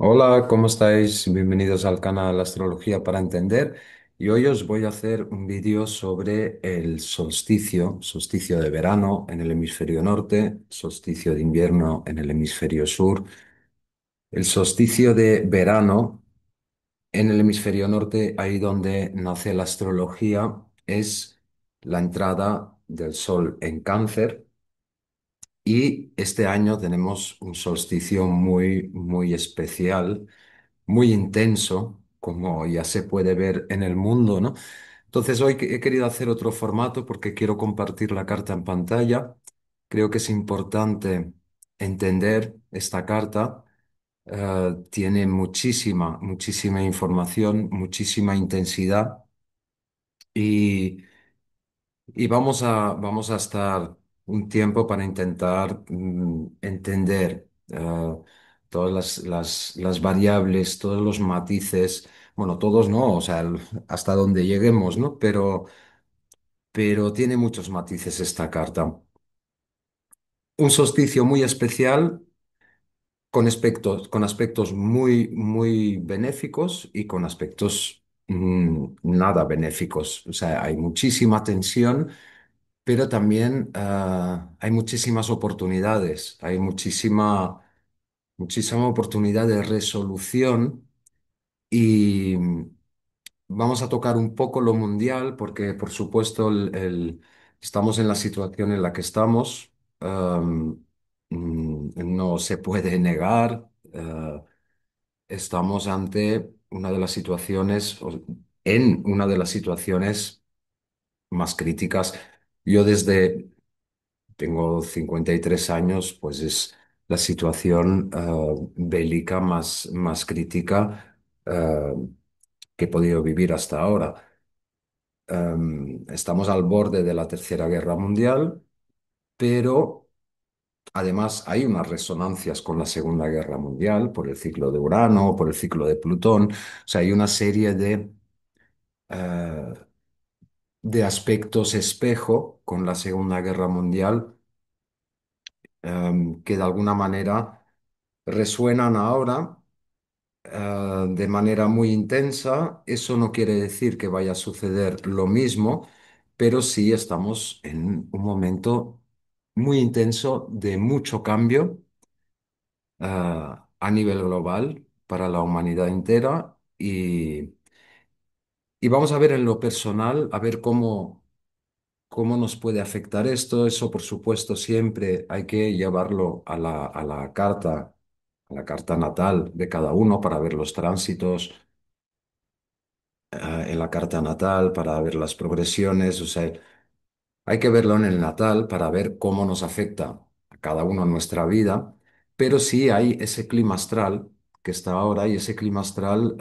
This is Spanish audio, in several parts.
Hola, ¿cómo estáis? Bienvenidos al canal Astrología para Entender. Y hoy os voy a hacer un vídeo sobre el solsticio de verano en el hemisferio norte, solsticio de invierno en el hemisferio sur. El solsticio de verano en el hemisferio norte, ahí donde nace la astrología, es la entrada del sol en Cáncer. Y este año tenemos un solsticio muy especial, muy intenso, como ya se puede ver en el mundo, ¿no? Entonces hoy he querido hacer otro formato porque quiero compartir la carta en pantalla. Creo que es importante entender esta carta. Tiene muchísima información, muchísima intensidad y vamos a estar un tiempo para intentar entender todas las variables, todos los matices, bueno, todos no, o sea, hasta donde lleguemos, ¿no? Pero tiene muchos matices esta carta. Un solsticio muy especial con aspectos muy benéficos y con aspectos nada benéficos. O sea, hay muchísima tensión, pero también hay muchísimas oportunidades, hay muchísima oportunidad de resolución y vamos a tocar un poco lo mundial porque, por supuesto, estamos en la situación en la que estamos. No se puede negar. Estamos ante una de las situaciones, en una de las situaciones más críticas. Yo tengo 53 años, pues es la situación bélica más crítica que he podido vivir hasta ahora. Estamos al borde de la Tercera Guerra Mundial, pero además hay unas resonancias con la Segunda Guerra Mundial por el ciclo de Urano, por el ciclo de Plutón. O sea, hay una serie eh, de aspectos espejo con la Segunda Guerra Mundial que de alguna manera resuenan ahora de manera muy intensa. Eso no quiere decir que vaya a suceder lo mismo, pero sí estamos en un momento muy intenso de mucho cambio a nivel global para la humanidad entera y vamos a ver en lo personal, a ver cómo nos puede afectar esto. Eso, por supuesto, siempre hay que llevarlo a la carta natal de cada uno para ver los tránsitos en la carta natal, para ver las progresiones. O sea, hay que verlo en el natal para ver cómo nos afecta a cada uno en nuestra vida. Pero sí hay ese clima astral que está ahora y ese clima astral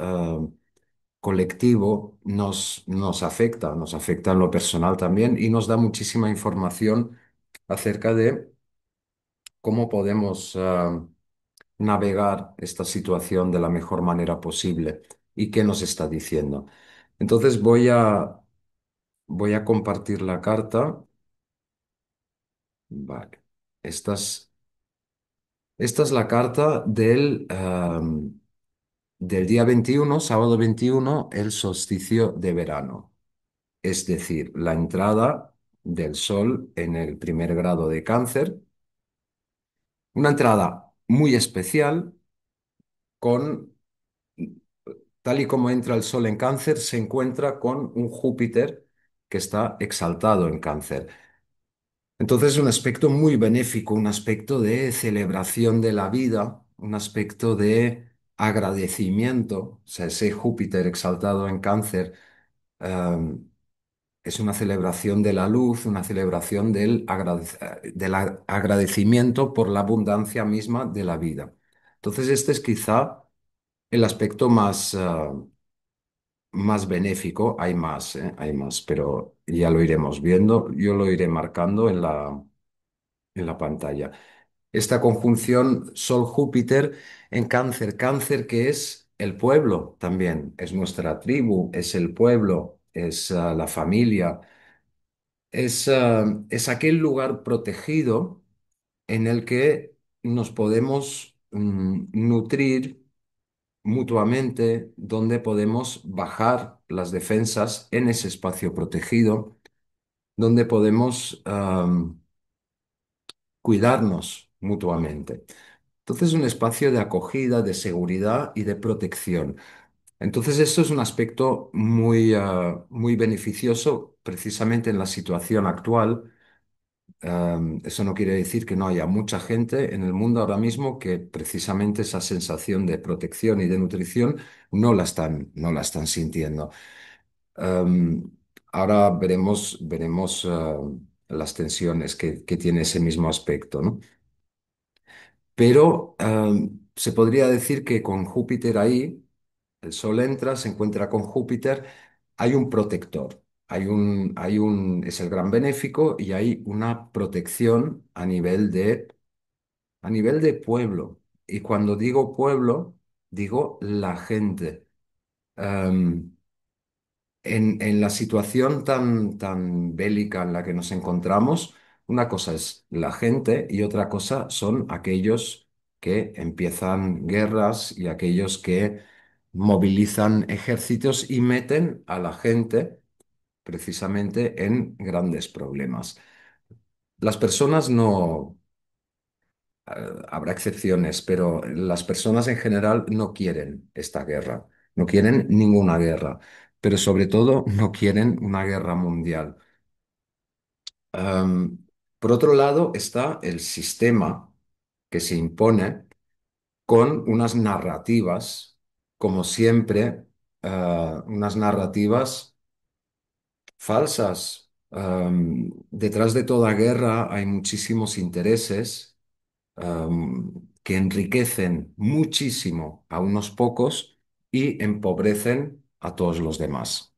colectivo nos afecta en lo personal también y nos da muchísima información acerca de cómo podemos navegar esta situación de la mejor manera posible y qué nos está diciendo. Entonces voy a compartir la carta. Vale. Esta es, esta es la carta del día 21, sábado 21, el solsticio de verano. Es decir, la entrada del Sol en el primer grado de Cáncer, una entrada muy especial con, tal y como entra el Sol en Cáncer, se encuentra con un Júpiter que está exaltado en Cáncer. Entonces es un aspecto muy benéfico, un aspecto de celebración de la vida, un aspecto de agradecimiento. O sea, ese Júpiter exaltado en Cáncer es una celebración de la luz, una celebración del agradecimiento por la abundancia misma de la vida. Entonces, este es quizá el aspecto más benéfico. Hay más, ¿eh? Hay más, pero ya lo iremos viendo. Yo lo iré marcando en la pantalla. Esta conjunción Sol-Júpiter en Cáncer, Cáncer que es el pueblo también, es nuestra tribu, es el pueblo, es la familia. Es aquel lugar protegido en el que nos podemos nutrir mutuamente, donde podemos bajar las defensas en ese espacio protegido, donde podemos cuidarnos mutuamente. Entonces, un espacio de acogida, de seguridad y de protección. Entonces, esto es un aspecto muy beneficioso precisamente en la situación actual. Eso no quiere decir que no haya mucha gente en el mundo ahora mismo que precisamente esa sensación de protección y de nutrición no la están sintiendo. Um, Ahora veremos las tensiones que tiene ese mismo aspecto, ¿no? Pero se podría decir que con Júpiter ahí, el Sol entra, se encuentra con Júpiter, hay un protector, es el gran benéfico y hay una protección a nivel de pueblo. Y cuando digo pueblo, digo la gente. Em, en la situación tan bélica en la que nos encontramos, una cosa es la gente y otra cosa son aquellos que empiezan guerras y aquellos que movilizan ejércitos y meten a la gente precisamente en grandes problemas. Las personas no, habrá excepciones, pero las personas en general no quieren esta guerra, no quieren ninguna guerra, pero sobre todo no quieren una guerra mundial. Am, por otro lado está el sistema que se impone con unas narrativas, como siempre, unas narrativas falsas. Detrás de toda guerra hay muchísimos intereses que enriquecen muchísimo a unos pocos y empobrecen a todos los demás.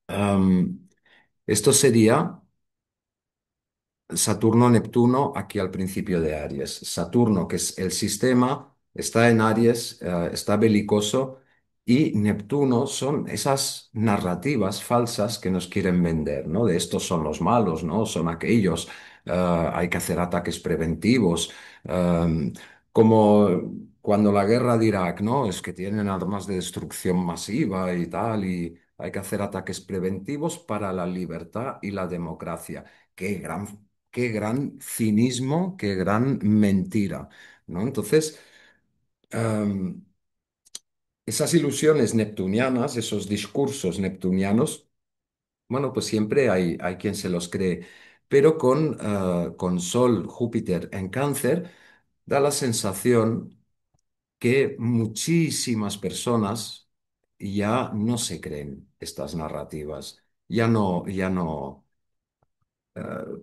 Am, Esto sería Saturno-Neptuno aquí al principio de Aries. Saturno, que es el sistema, está en Aries, está belicoso, y Neptuno son esas narrativas falsas que nos quieren vender, ¿no? De estos son los malos, ¿no? Son aquellos, hay que hacer ataques preventivos, como cuando la guerra de Irak, ¿no? Es que tienen armas de destrucción masiva y tal, y hay que hacer ataques preventivos para la libertad y la democracia. Qué gran cinismo, qué gran mentira, ¿no? Entonces, em, esas ilusiones neptunianas, esos discursos neptunianos, bueno, pues siempre hay quien se los cree, pero con Sol, Júpiter en Cáncer, da la sensación que muchísimas personas ya no se creen estas narrativas, ya no.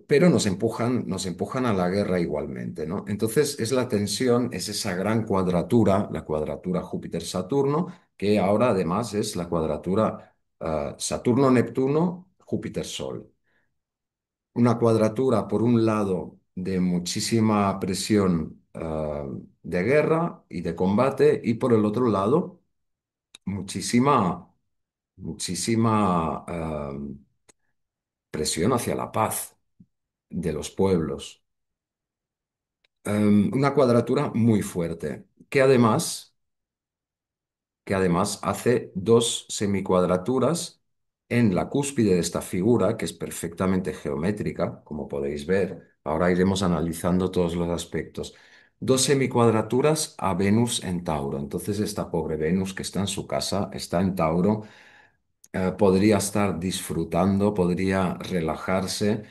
Pero nos empujan a la guerra igualmente, ¿no? Entonces es la tensión, es esa gran cuadratura, la cuadratura Júpiter-Saturno, que ahora además es la cuadratura Saturno-Neptuno, Júpiter-Sol. Una cuadratura, por un lado, de muchísima presión de guerra y de combate, y por el otro lado, muchísima presión hacia la paz de los pueblos. Una cuadratura muy fuerte, que además hace dos semicuadraturas en la cúspide de esta figura, que es perfectamente geométrica, como podéis ver. Ahora iremos analizando todos los aspectos. Dos semicuadraturas a Venus en Tauro. Entonces, esta pobre Venus que está en su casa, está en Tauro, podría estar disfrutando, podría relajarse,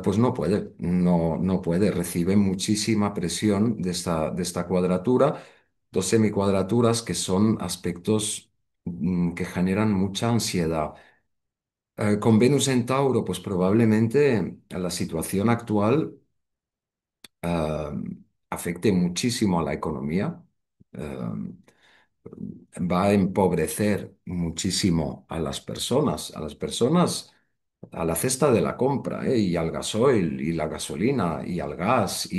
pues no puede, no puede, recibe muchísima presión de esta cuadratura, dos semicuadraturas que son aspectos que generan mucha ansiedad. Con Venus en Tauro, pues probablemente la situación actual eh, afecte muchísimo a la economía. eh, Va a empobrecer muchísimo a las personas, a la cesta de la compra, y al gasoil, y la gasolina, y al gas,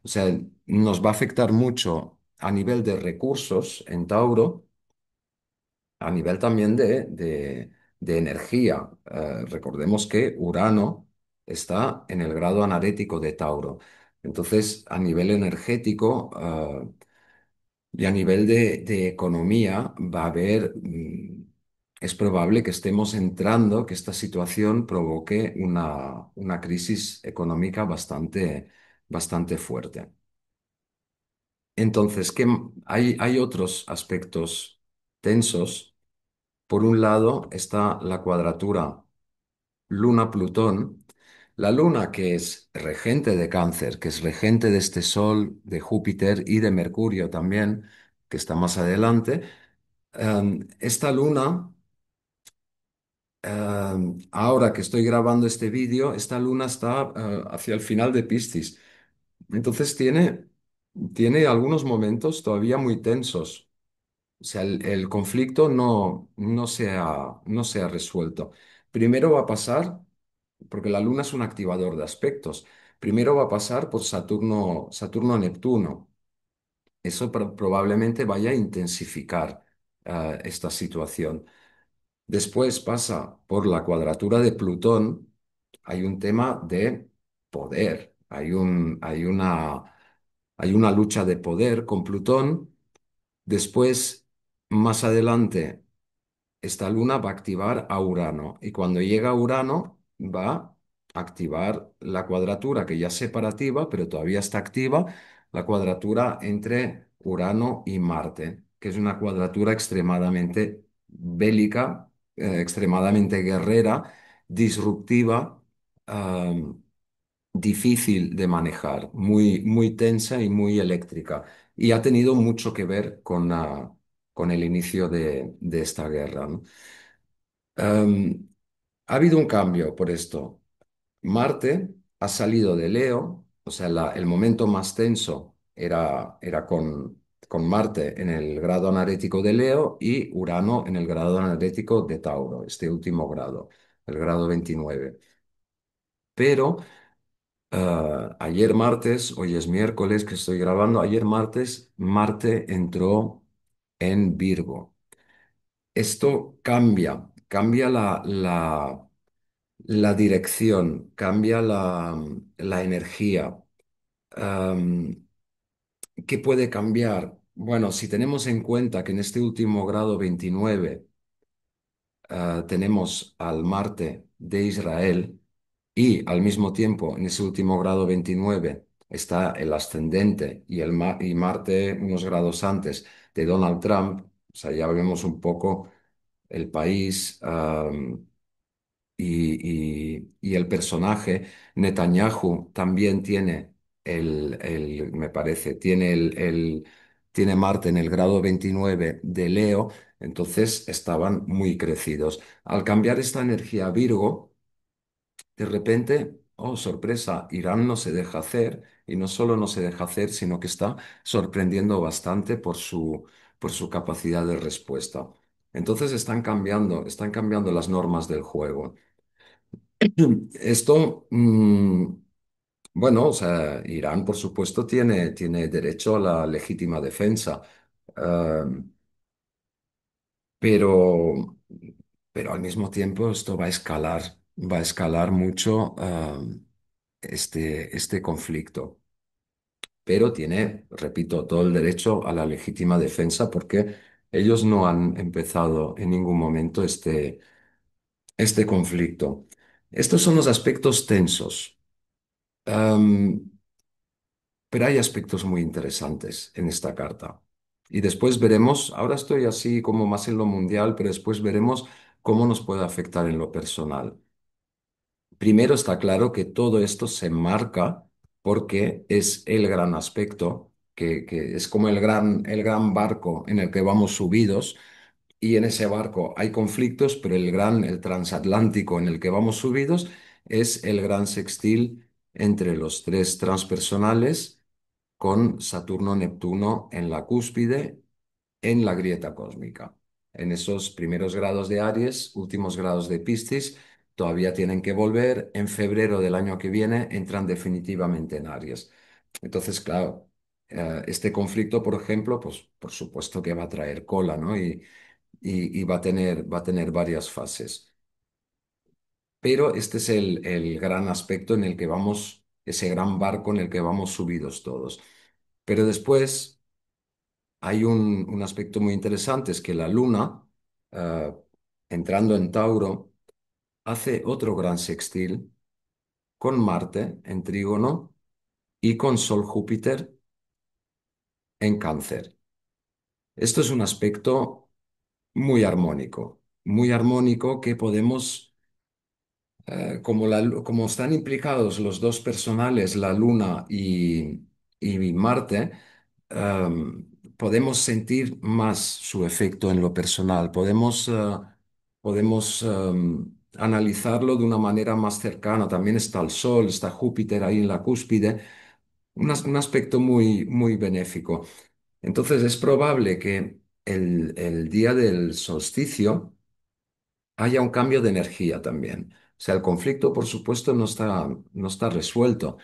o sea, nos va a afectar mucho a nivel de recursos en Tauro, a nivel también de energía. Recordemos que Urano está en el grado anarético de Tauro. Entonces, a nivel energético, Y a nivel de economía va a haber, es probable que estemos entrando, que esta situación provoque una crisis económica bastante fuerte. Entonces, hay otros aspectos tensos. Por un lado está la cuadratura Luna-Plutón. La Luna, que es regente de Cáncer, que es regente de este Sol, de Júpiter y de Mercurio también, que está más adelante. Esta Luna, ahora que estoy grabando este vídeo, esta Luna está hacia el final de Piscis. Entonces tiene algunos momentos todavía muy tensos. O sea, el conflicto no se ha resuelto. Primero va a pasar, porque la Luna es un activador de aspectos, primero va a pasar por Saturno-Neptuno. Eso probablemente vaya a intensificar esta situación. Después pasa por la cuadratura de Plutón. Hay un tema de poder, hay una lucha de poder con Plutón. Después, más adelante, esta luna va a activar a Urano y cuando llega a Urano va a activar la cuadratura que ya es separativa, pero todavía está activa, la cuadratura entre Urano y Marte, que es una cuadratura extremadamente bélica, extremadamente guerrera, disruptiva, am, difícil de manejar, muy, muy tensa y muy eléctrica. Y ha tenido mucho que ver con el inicio de esta guerra, ¿no? Em, ha habido un cambio por esto. Marte ha salido de Leo, o sea, el momento más tenso era con Marte en el grado anarético de Leo y Urano en el grado anarético de Tauro, este último grado, el grado 29. Pero ayer martes, hoy es miércoles que estoy grabando, ayer martes Marte entró en Virgo. Esto cambia la dirección, cambia la energía. Am, ¿Qué puede cambiar? Bueno, si tenemos en cuenta que en este último grado 29 tenemos al Marte de Israel y al mismo tiempo en ese último grado 29 está el ascendente y Marte unos grados antes de Donald Trump, o sea, ya vemos un poco el país y el personaje. Netanyahu también tiene me parece, tiene Marte en el grado 29 de Leo, entonces estaban muy crecidos. Al cambiar esta energía a Virgo, de repente, oh, sorpresa, Irán no se deja hacer y no solo no se deja hacer, sino que está sorprendiendo bastante por su capacidad de respuesta. Entonces están cambiando las normas del juego. Esto, bueno, o sea, Irán, por supuesto, tiene derecho a la legítima defensa, eh, pero, pero al mismo tiempo esto va a escalar mucho este conflicto. Pero tiene, repito, todo el derecho a la legítima defensa porque ellos no han empezado en ningún momento este conflicto. Estos son los aspectos tensos. Am, Pero hay aspectos muy interesantes en esta carta. Y después veremos, ahora estoy así como más en lo mundial, pero después veremos cómo nos puede afectar en lo personal. Primero está claro que todo esto se marca porque es el gran aspecto, que es como el gran barco en el que vamos subidos y en ese barco hay conflictos, pero el transatlántico en el que vamos subidos es el gran sextil entre los tres transpersonales con Saturno-Neptuno en la cúspide, en la grieta cósmica. En esos primeros grados de Aries, últimos grados de Piscis, todavía tienen que volver. En febrero del año que viene entran definitivamente en Aries. Entonces, claro, este conflicto, por ejemplo, pues por supuesto que va a traer cola, ¿no? Y va a tener varias fases. Pero este es el gran aspecto en el que vamos, ese gran barco en el que vamos subidos todos. Pero después hay un aspecto muy interesante, es que la Luna, eh, entrando en Tauro, hace otro gran sextil con Marte en Trígono y con Sol Júpiter en Cáncer. Esto es un aspecto muy armónico que podemos, como están implicados los dos personales, la Luna y Marte, podemos sentir más su efecto en lo personal, podemos analizarlo de una manera más cercana. También está el Sol, está Júpiter ahí en la cúspide, un aspecto muy benéfico. Entonces es probable que el día del solsticio haya un cambio de energía también. O sea, el conflicto, por supuesto, no está resuelto,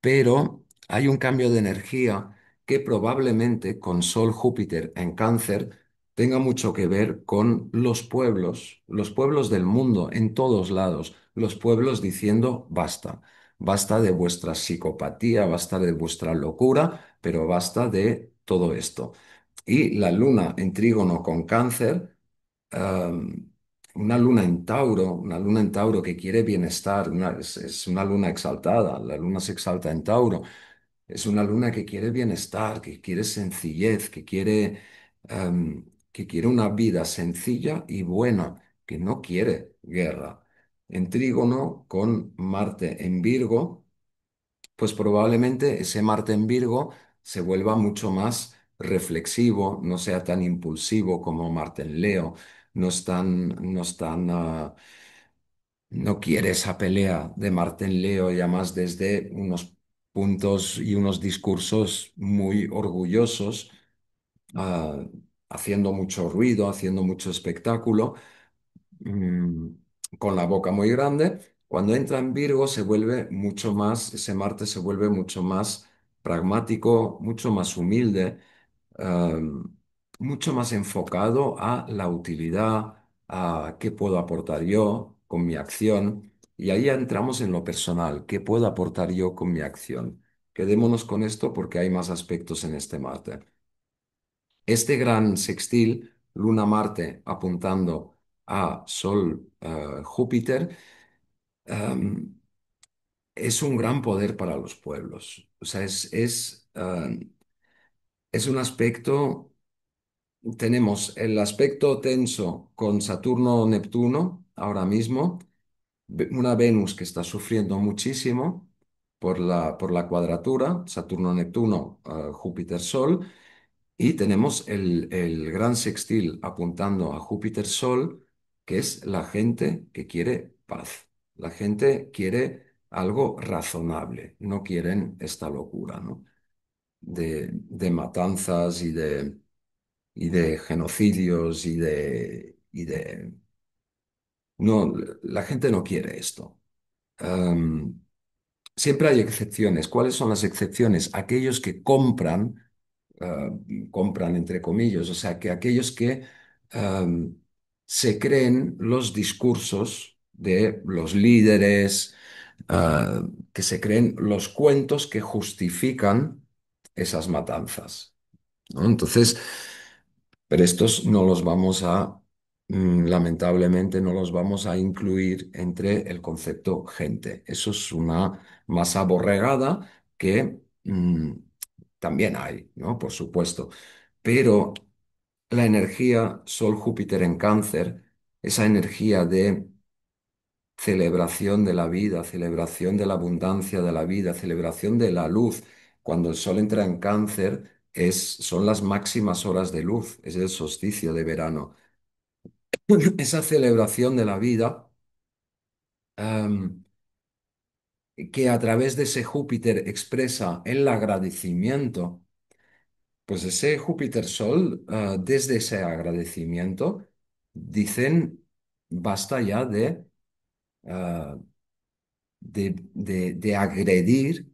pero hay un cambio de energía que probablemente con Sol Júpiter en Cáncer tenga mucho que ver con los pueblos del mundo, en todos lados, los pueblos diciendo basta, basta de vuestra psicopatía, basta de vuestra locura, pero basta de todo esto. Y la luna en trígono con Cáncer, um, una luna en Tauro que quiere bienestar, es una luna exaltada, la luna se exalta en Tauro, es una luna que quiere bienestar, que quiere sencillez, que quiere una vida sencilla y buena, que no quiere guerra. En trígono con Marte en Virgo, pues probablemente ese Marte en Virgo se vuelva mucho más reflexivo, no sea tan impulsivo como Marte en Leo, no es tan, no quiere esa pelea de Marte en Leo y además desde unos puntos y unos discursos muy orgullosos, ah, haciendo mucho ruido, haciendo mucho espectáculo, mm, con la boca muy grande. Cuando entra en Virgo se vuelve mucho más, ese Marte se vuelve mucho más pragmático, mucho más humilde, em, mucho más enfocado a la utilidad, a qué puedo aportar yo con mi acción. Y ahí ya entramos en lo personal, qué puedo aportar yo con mi acción. Quedémonos con esto porque hay más aspectos en este Marte. Este gran sextil, Luna-Marte apuntando a Sol-Júpiter, em, es un gran poder para los pueblos. O sea, es un aspecto, tenemos el aspecto tenso con Saturno-Neptuno ahora mismo, una Venus que está sufriendo muchísimo por la cuadratura, Saturno-Neptuno, Júpiter-Sol. Y tenemos el gran sextil apuntando a Júpiter-Sol, que es la gente que quiere paz. La gente quiere algo razonable, no quieren esta locura, ¿no? De matanzas y de genocidios No, la gente no quiere esto. Am, Siempre hay excepciones. ¿Cuáles son las excepciones? Aquellos que ah, compran entre comillas, o sea, que aquellos que am, se creen los discursos de los líderes, que se creen los cuentos que justifican esas matanzas, ¿no? Entonces, pero estos no los vamos lamentablemente, no los vamos a incluir entre el concepto gente. Eso es una masa borregada que también hay, ¿no? Por supuesto. Pero la energía Sol-Júpiter en Cáncer, esa energía de celebración de la vida, celebración de la abundancia de la vida, celebración de la luz. Cuando el sol entra en Cáncer, son las máximas horas de luz, es el solsticio de verano. Esa celebración de la vida, em, que a través de ese Júpiter expresa el agradecimiento, pues ese Júpiter-Sol, desde ese agradecimiento, dicen, basta ya ah, de agredir,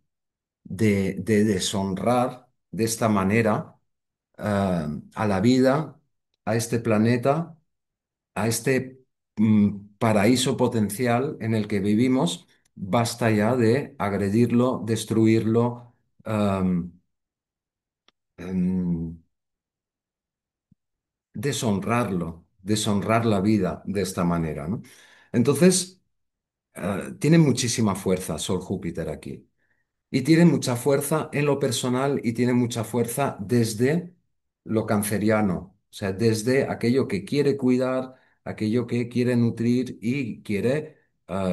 de deshonrar de esta manera a la vida, a este planeta, a este paraíso potencial en el que vivimos. Basta ya de agredirlo, destruirlo, em, em, deshonrar la vida de esta manera, ¿no? Entonces, tiene muchísima fuerza Sol Júpiter aquí. Y tiene mucha fuerza en lo personal y tiene mucha fuerza desde lo canceriano, o sea, desde aquello que quiere cuidar, aquello que quiere nutrir y quiere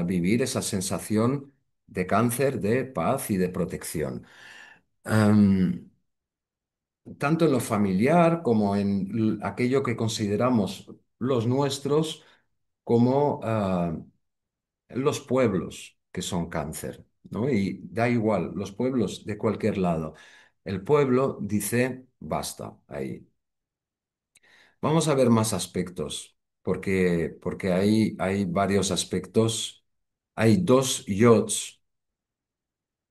vivir esa sensación de cáncer, de paz y de protección. Am, Tanto en lo familiar como en aquello que consideramos los nuestros, como los pueblos que son cáncer, ¿no? Y da igual, los pueblos de cualquier lado. El pueblo dice, basta, ahí. Vamos a ver más aspectos, porque hay varios aspectos. Hay dos yods.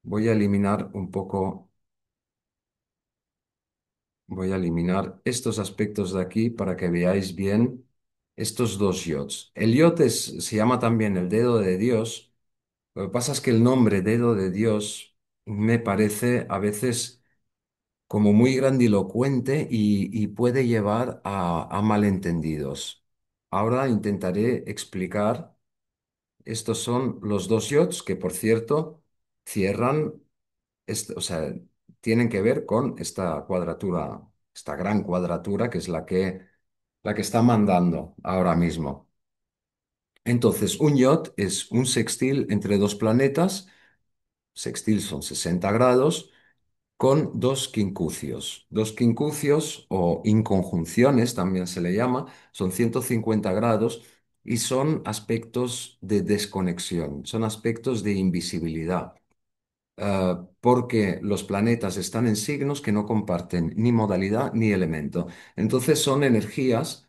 Voy a eliminar un poco, voy a eliminar estos aspectos de aquí para que veáis bien estos dos yods. El yod se llama también el dedo de Dios. Lo que pasa es que el nombre dedo de Dios me parece a veces como muy grandilocuente y puede llevar a malentendidos. Ahora intentaré explicar. Estos son los dos yods que, por cierto, cierran, o sea, tienen que ver con esta cuadratura, esta gran cuadratura que es la que está mandando ahora mismo. Entonces, un yod es un sextil entre dos planetas. Sextil son 60 grados con dos quincucios. Dos quincucios o inconjunciones también se le llama, son 150 grados y son aspectos de desconexión, son aspectos de invisibilidad, porque los planetas están en signos que no comparten ni modalidad ni elemento. Entonces son energías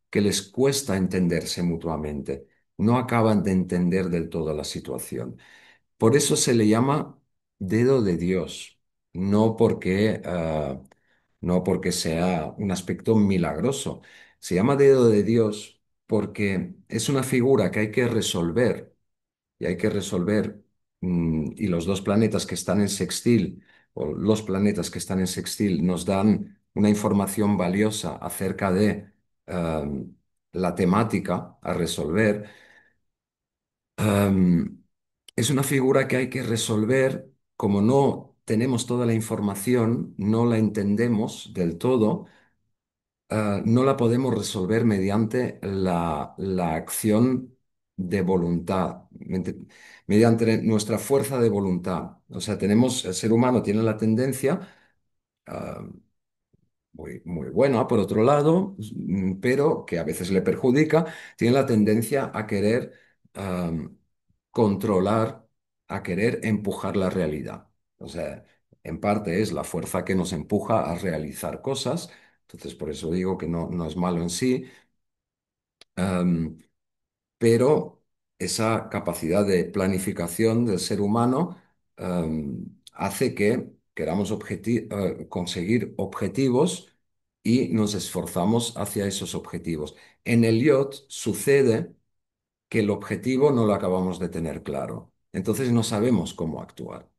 que les cuesta entenderse mutuamente, no acaban de entender del todo la situación. Por eso se le llama dedo de Dios, no porque, no porque sea un aspecto milagroso. Se llama dedo de Dios porque es una figura que hay que resolver y hay que resolver, y los dos planetas que están en sextil, o los planetas que están en sextil, nos dan una información valiosa acerca de la temática a resolver. Am, es una figura que hay que resolver, como no tenemos toda la información, no la entendemos del todo, no la podemos resolver mediante la acción de voluntad, mediante nuestra fuerza de voluntad. O sea, el ser humano tiene la tendencia, ah, muy buena, por otro lado, pero que a veces le perjudica, tiene la tendencia a querer am, controlar, a querer empujar la realidad. O sea, en parte es la fuerza que nos empuja a realizar cosas, entonces por eso digo que no es malo en sí, am, pero esa capacidad de planificación del ser humano hace que queramos conseguir objetivos y nos esforzamos hacia esos objetivos. En el IoT sucede que el objetivo no lo acabamos de tener claro, entonces no sabemos cómo actuar,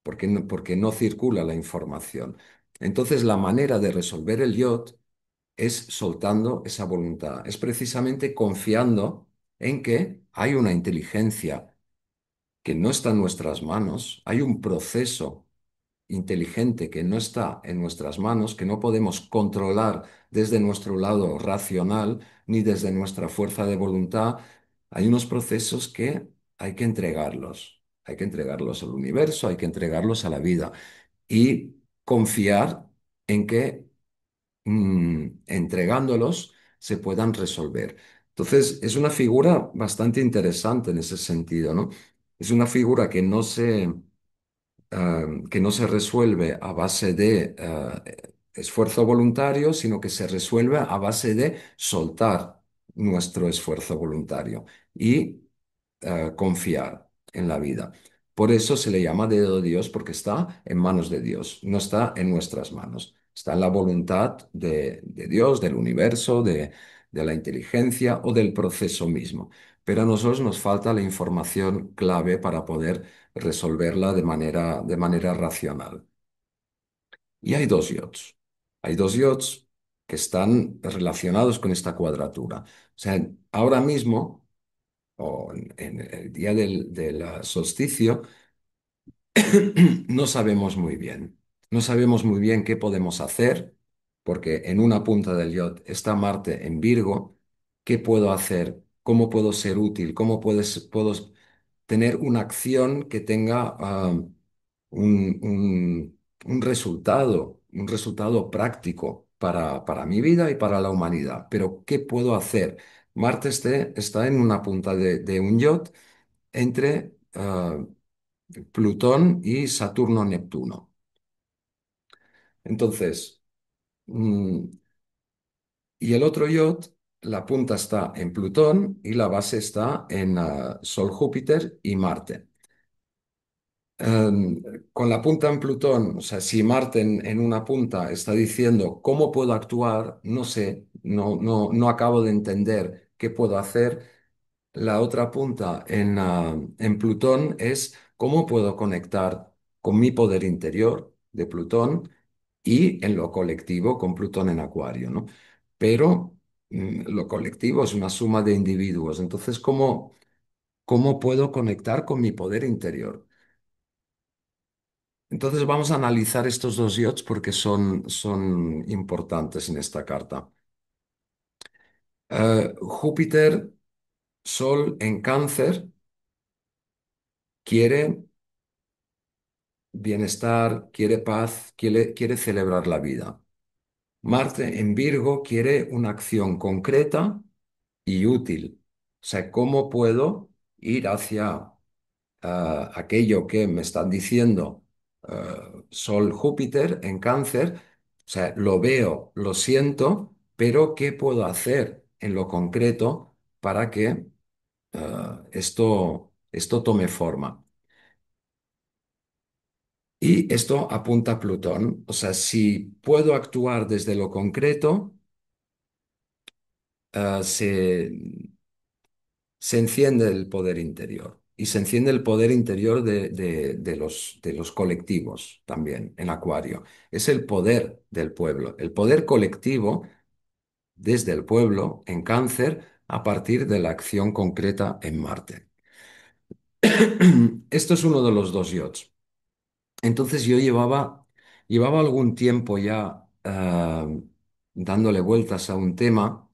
porque no circula la información. Entonces la manera de resolver el IoT es soltando esa voluntad, es precisamente confiando en que hay una inteligencia que no está en nuestras manos, hay un proceso inteligente que no está en nuestras manos, que no podemos controlar desde nuestro lado racional ni desde nuestra fuerza de voluntad. Hay unos procesos que hay que entregarlos al universo, hay que entregarlos a la vida y confiar en que entregándolos se puedan resolver. Entonces, es una figura bastante interesante en ese sentido, ¿no? Es una figura que no se resuelve a base de esfuerzo voluntario, sino que se resuelve a base de soltar nuestro esfuerzo voluntario y confiar en la vida. Por eso se le llama dedo de Dios, porque está en manos de Dios, no está en nuestras manos. Está en la voluntad de Dios, del universo, de la inteligencia o del proceso mismo. Pero a nosotros nos falta la información clave para poder resolverla de manera racional. Y hay dos yods. Hay dos yods. que están relacionados con esta cuadratura. O sea, ahora mismo, o en el día del solsticio, no sabemos muy bien. No sabemos muy bien qué podemos hacer, porque en una punta del yod está Marte en Virgo. ¿Qué puedo hacer? ¿Cómo puedo ser útil? ¿Cómo puedo tener una acción que tenga un resultado práctico para mi vida y para la humanidad? Pero ¿qué puedo hacer? Marte está en una punta de un yod entre Plutón y Saturno-Neptuno. Entonces, mm, y el otro yacht, la punta está en Plutón y la base está en Sol, Júpiter y Marte. Con la punta en Plutón, o sea, si Marte en una punta está diciendo cómo puedo actuar, no sé, no acabo de entender qué puedo hacer. La otra punta en Plutón es cómo puedo conectar con mi poder interior de Plutón y en lo colectivo con Plutón en Acuario, ¿no? Pero lo colectivo es una suma de individuos. Entonces, ¿cómo puedo conectar con mi poder interior? Entonces, vamos a analizar estos dos yots porque son importantes en esta carta. Júpiter, Sol en Cáncer, quiere bienestar, quiere paz, quiere celebrar la vida. Marte en Virgo quiere una acción concreta y útil. O sea, ¿cómo puedo ir hacia aquello que me están diciendo Sol, Júpiter en Cáncer? O sea, lo veo, lo siento, pero ¿qué puedo hacer en lo concreto para que esto tome forma? Y esto apunta a Plutón. O sea, si puedo actuar desde lo concreto, eh, se, se enciende el poder interior. Y se enciende el poder interior de los colectivos también en Acuario. Es el poder del pueblo. El poder colectivo desde el pueblo en Cáncer a partir de la acción concreta en Marte. Esto es uno de los dos yots. Entonces yo llevaba algún tiempo ya dándole vueltas a un tema,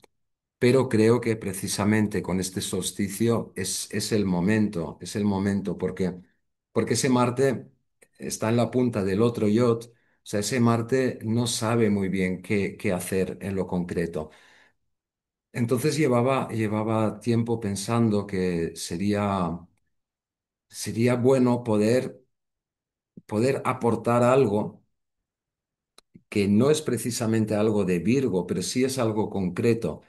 pero creo que precisamente con este solsticio es el momento porque ese Marte está en la punta del otro yacht, o sea, ese Marte no sabe muy bien qué hacer en lo concreto. Entonces llevaba tiempo pensando que sería bueno poder aportar algo que no es precisamente algo de Virgo, pero sí es algo concreto.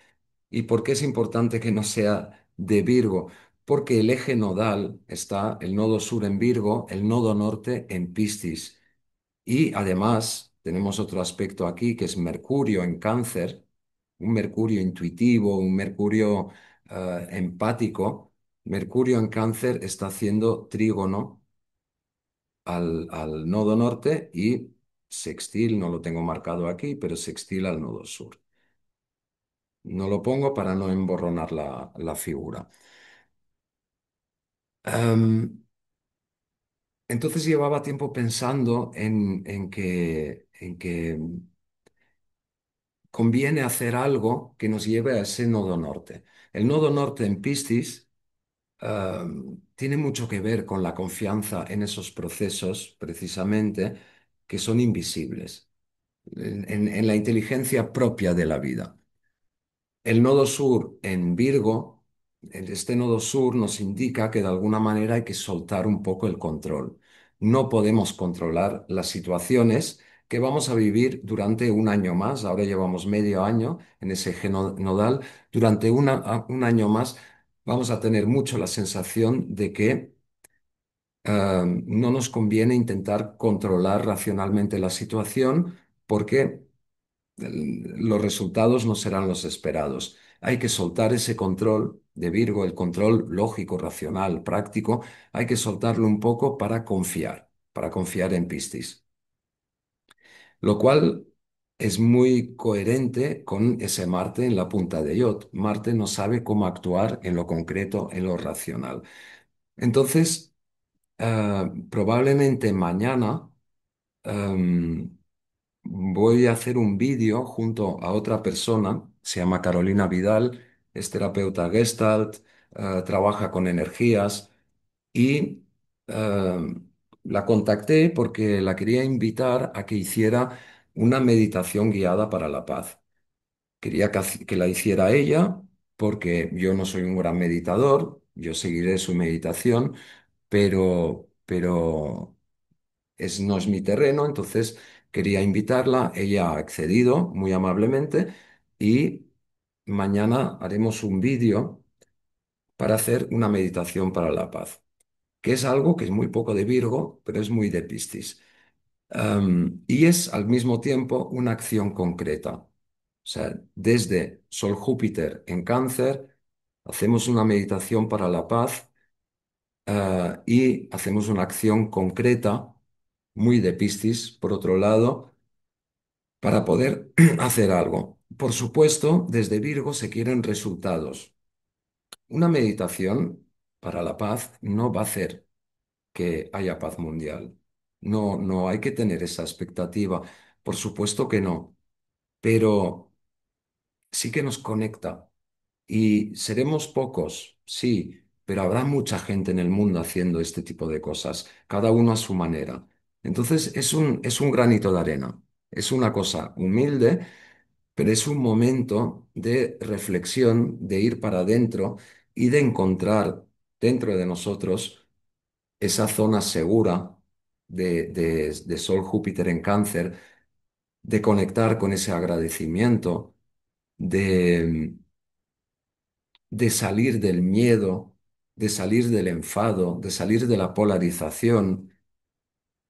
¿Y por qué es importante que no sea de Virgo? Porque el eje nodal está el nodo sur en Virgo, el nodo norte en Piscis. Y además tenemos otro aspecto aquí que es Mercurio en Cáncer, un Mercurio intuitivo, un Mercurio empático. Mercurio en Cáncer está haciendo trígono al nodo norte y sextil, no lo tengo marcado aquí, pero sextil al nodo sur. No lo pongo para no emborronar la figura. Em, entonces llevaba tiempo pensando en que conviene hacer algo que nos lleve a ese nodo norte. El nodo norte en Piscis tiene mucho que ver con la confianza en esos procesos, precisamente, que son invisibles, en la inteligencia propia de la vida. El nodo sur en Virgo, este nodo sur nos indica que de alguna manera hay que soltar un poco el control. No podemos controlar las situaciones que vamos a vivir durante un año más. Ahora llevamos medio año en ese eje nodal. Durante un año más vamos a tener mucho la sensación de que no nos conviene intentar controlar racionalmente la situación porque los resultados no serán los esperados. Hay que soltar ese control de Virgo, el control lógico, racional, práctico, hay que soltarlo un poco para confiar en Piscis. Lo cual es muy coherente con ese Marte en la punta de Iot. Marte no sabe cómo actuar en lo concreto, en lo racional. Entonces, probablemente mañana em, voy a hacer un vídeo junto a otra persona, se llama Carolina Vidal, es terapeuta Gestalt, trabaja con energías y la contacté porque la quería invitar a que hiciera una meditación guiada para la paz. Quería que la hiciera ella porque yo no soy un gran meditador, yo seguiré su meditación, pero no es mi terreno, entonces quería invitarla, ella ha accedido muy amablemente y mañana haremos un vídeo para hacer una meditación para la paz, que es algo que es muy poco de Virgo, pero es muy de Piscis. Y es al mismo tiempo una acción concreta. O sea, desde Sol Júpiter en Cáncer, hacemos una meditación para la paz, y hacemos una acción concreta, muy de Piscis, por otro lado, para poder hacer algo. Por supuesto, desde Virgo se quieren resultados. Una meditación para la paz no va a hacer que haya paz mundial. No, no hay que tener esa expectativa. Por supuesto que no, pero sí que nos conecta. Y seremos pocos, sí, pero habrá mucha gente en el mundo haciendo este tipo de cosas, cada uno a su manera. Entonces es un granito de arena, es una cosa humilde, pero es un momento de reflexión, de ir para adentro y de encontrar dentro de nosotros esa zona segura de Sol Júpiter en Cáncer, de conectar con ese agradecimiento, de de salir del miedo, de salir del enfado, de salir de la polarización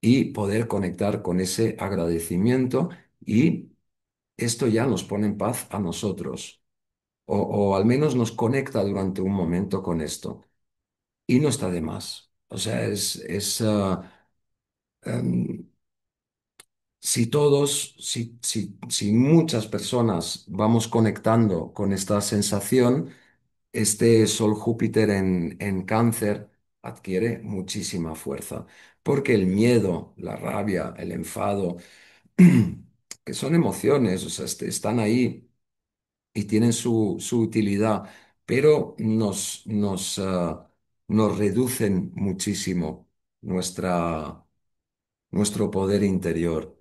y poder conectar con ese agradecimiento, y esto ya nos pone en paz a nosotros o al menos nos conecta durante un momento con esto y no está de más. O sea, em, si todos, si muchas personas vamos conectando con esta sensación, este Sol Júpiter en Cáncer adquiere muchísima fuerza, porque el miedo, la rabia, el enfado, que son emociones, o sea, están ahí y tienen su utilidad, pero nos reducen muchísimo nuestro poder interior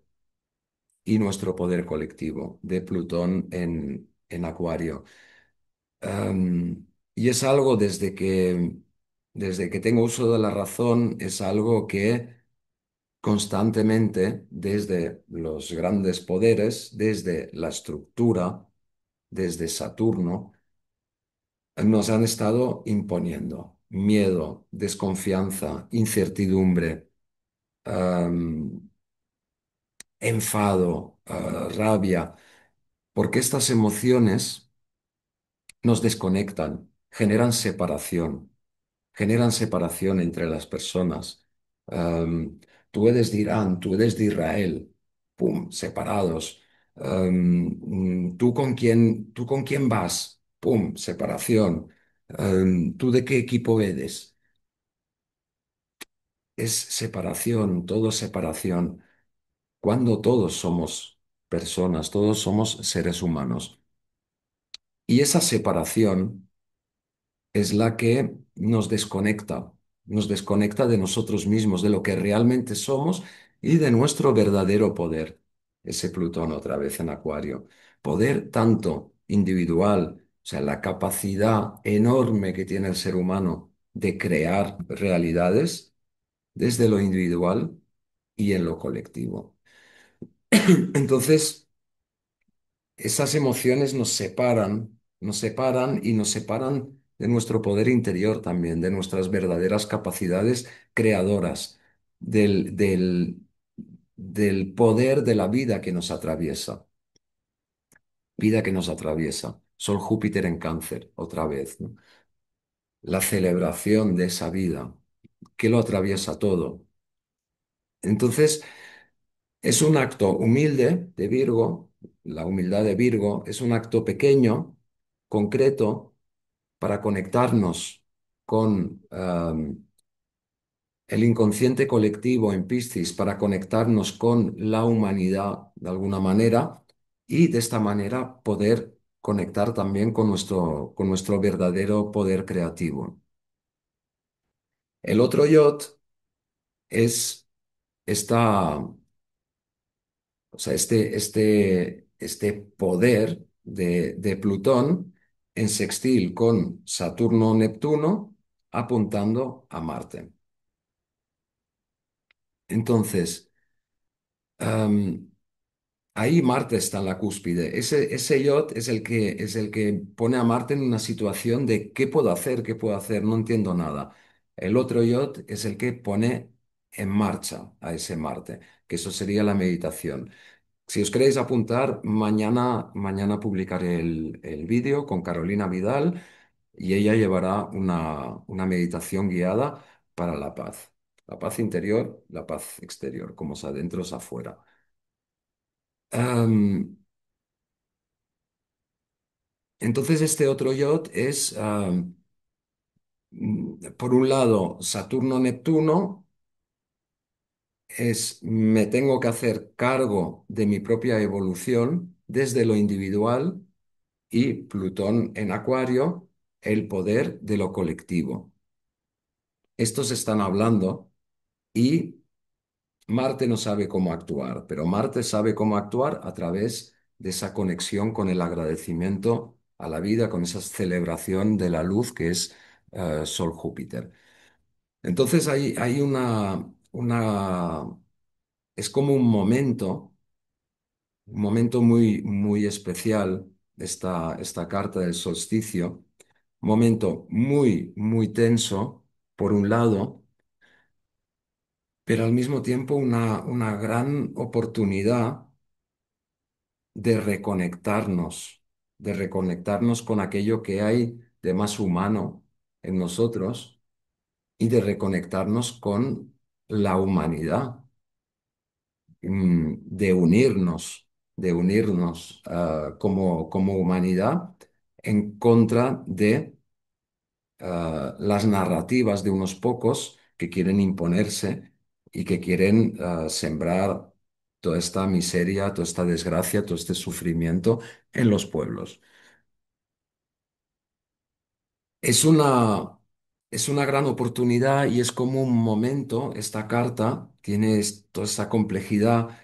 y nuestro poder colectivo de Plutón en Acuario. Y es algo desde que tengo uso de la razón, es algo que constantemente, desde los grandes poderes, desde la estructura, desde Saturno, nos han estado imponiendo miedo, desconfianza, incertidumbre, am, enfado, rabia, porque estas emociones nos desconectan, generan separación entre las personas. Tú eres de Irán, tú eres de Israel, pum, separados. Tú con quién vas? Pum, separación. ¿Tú de qué equipo eres? Es separación, todo separación, cuando todos somos personas, todos somos seres humanos. Y esa separación es la que nos desconecta de nosotros mismos, de lo que realmente somos y de nuestro verdadero poder. Ese Plutón otra vez en Acuario. Poder tanto individual, o sea, la capacidad enorme que tiene el ser humano de crear realidades desde lo individual y en lo colectivo. Entonces, esas emociones nos separan y nos separan de nuestro poder interior también, de nuestras verdaderas capacidades creadoras, del poder de la vida que nos atraviesa, vida que nos atraviesa. Sol Júpiter en Cáncer, otra vez, ¿no? La celebración de esa vida que lo atraviesa todo. Entonces, es un acto humilde de Virgo, la humildad de Virgo, es un acto pequeño, concreto, para conectarnos con el inconsciente colectivo en Piscis, para conectarnos con la humanidad de alguna manera y de esta manera poder conectar también con nuestro verdadero poder creativo. El otro yod es esta, o sea, este poder de Plutón en sextil con Saturno-Neptuno apuntando a Marte. Entonces, am, ahí Marte está en la cúspide. Ese yod es el que pone a Marte en una situación de ¿qué puedo hacer? ¿Qué puedo hacer? No entiendo nada. El otro yod es el que pone en marcha a ese Marte, que eso sería la meditación. Si os queréis apuntar, mañana publicaré el vídeo con Carolina Vidal y ella llevará una meditación guiada para la paz interior, la paz exterior, como es adentro es afuera. Am, entonces este otro yacht es, por un lado, Saturno-Neptuno, es me tengo que hacer cargo de mi propia evolución desde lo individual y Plutón en Acuario, el poder de lo colectivo. Estos están hablando y Marte no sabe cómo actuar, pero Marte sabe cómo actuar a través de esa conexión con el agradecimiento a la vida, con esa celebración de la luz que es Sol-Júpiter. Entonces hay es como un momento muy, muy especial, esta carta del solsticio, momento muy, muy tenso, por un lado, pero al mismo tiempo una gran oportunidad de reconectarnos con aquello que hay de más humano en nosotros y de reconectarnos con la humanidad, de unirnos como humanidad en contra de las narrativas de unos pocos que quieren imponerse y que quieren sembrar toda esta miseria, toda esta desgracia, todo este sufrimiento en los pueblos. Es es una gran oportunidad y es como un momento, esta carta tiene toda esa complejidad,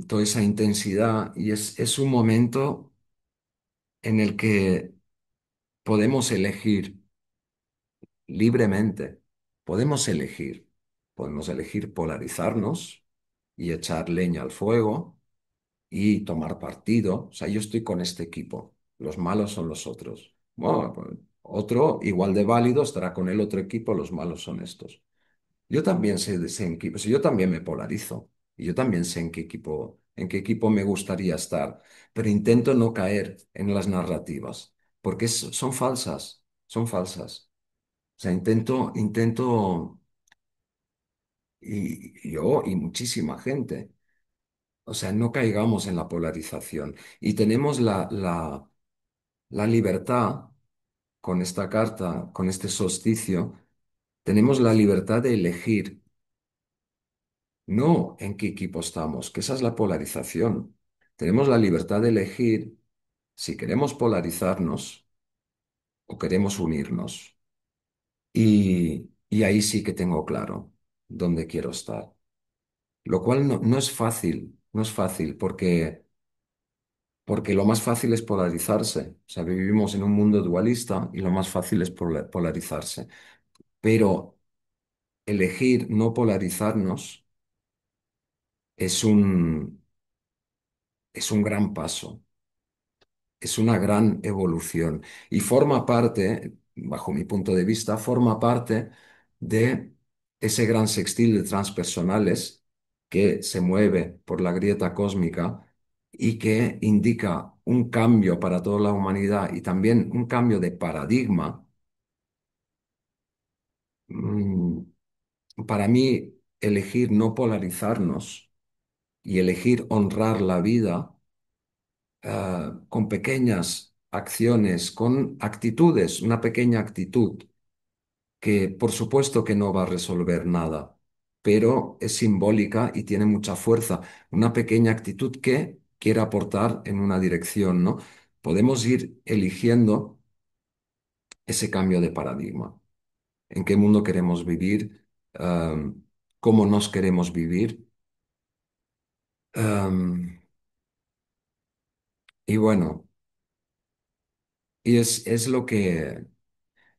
toda esa intensidad y es un momento en el que podemos elegir libremente. Podemos elegir. Podemos elegir polarizarnos y echar leña al fuego y tomar partido. O sea, yo estoy con este equipo. Los malos son los otros. Bueno, pues, otro igual de válido estará con el otro equipo. Los malos son estos. Yo también sé en qué, pues yo también me polarizo. Y yo también sé en qué equipo me gustaría estar. Pero intento no caer en las narrativas, porque son falsas. Son falsas. O sea, intento, y yo y muchísima gente, o sea, no caigamos en la polarización. Y tenemos la libertad con esta carta, con este solsticio, tenemos la libertad de elegir, no en qué equipo estamos, que esa es la polarización. Tenemos la libertad de elegir si queremos polarizarnos o queremos unirnos. Y ahí sí que tengo claro dónde quiero estar. Lo cual no es fácil, no es fácil, porque lo más fácil es polarizarse. O sea, vivimos en un mundo dualista y lo más fácil es polarizarse. Pero elegir no polarizarnos es es un gran paso, es una gran evolución y forma parte, bajo mi punto de vista, forma parte de ese gran sextil de transpersonales que se mueve por la grieta cósmica y que indica un cambio para toda la humanidad y también un cambio de paradigma. Mm, Para mí, elegir no polarizarnos y elegir honrar la vida con pequeñas acciones, con actitudes, una pequeña actitud que por supuesto que no va a resolver nada, pero es simbólica y tiene mucha fuerza. Una pequeña actitud que quiere aportar en una dirección, ¿no? Podemos ir eligiendo ese cambio de paradigma. ¿En qué mundo queremos vivir? ¿Cómo nos queremos vivir? Am, y bueno,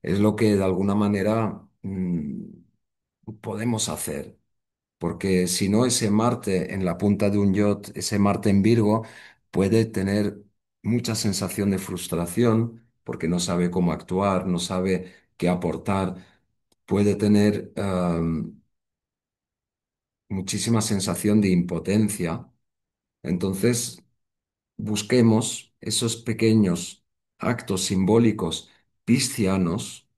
es lo que de alguna manera podemos hacer. Porque si no, ese Marte en la punta de un yacht, ese Marte en Virgo, puede tener mucha sensación de frustración porque no sabe cómo actuar, no sabe qué aportar, puede tener muchísima sensación de impotencia. Entonces, busquemos esos pequeños actos simbólicos piscianos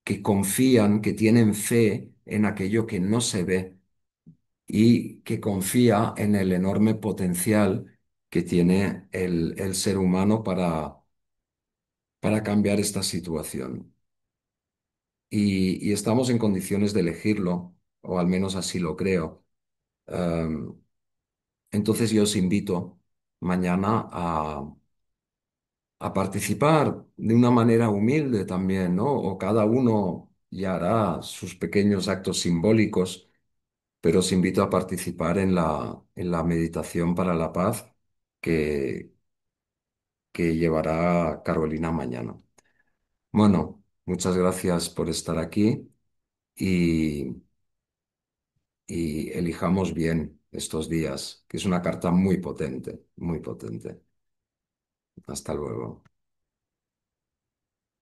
que confían, que tienen fe en aquello que no se ve y que confía en el enorme potencial que tiene el ser humano para cambiar esta situación. Y estamos en condiciones de elegirlo, o al menos así lo creo. Em, entonces yo os invito mañana a participar de una manera humilde también, ¿no? O cada uno ya hará sus pequeños actos simbólicos, pero os invito a participar en la meditación para la paz que, que llevará Carolina mañana. Bueno, muchas gracias por estar aquí y, y elijamos bien estos días, que es una carta muy potente, muy potente. Hasta luego.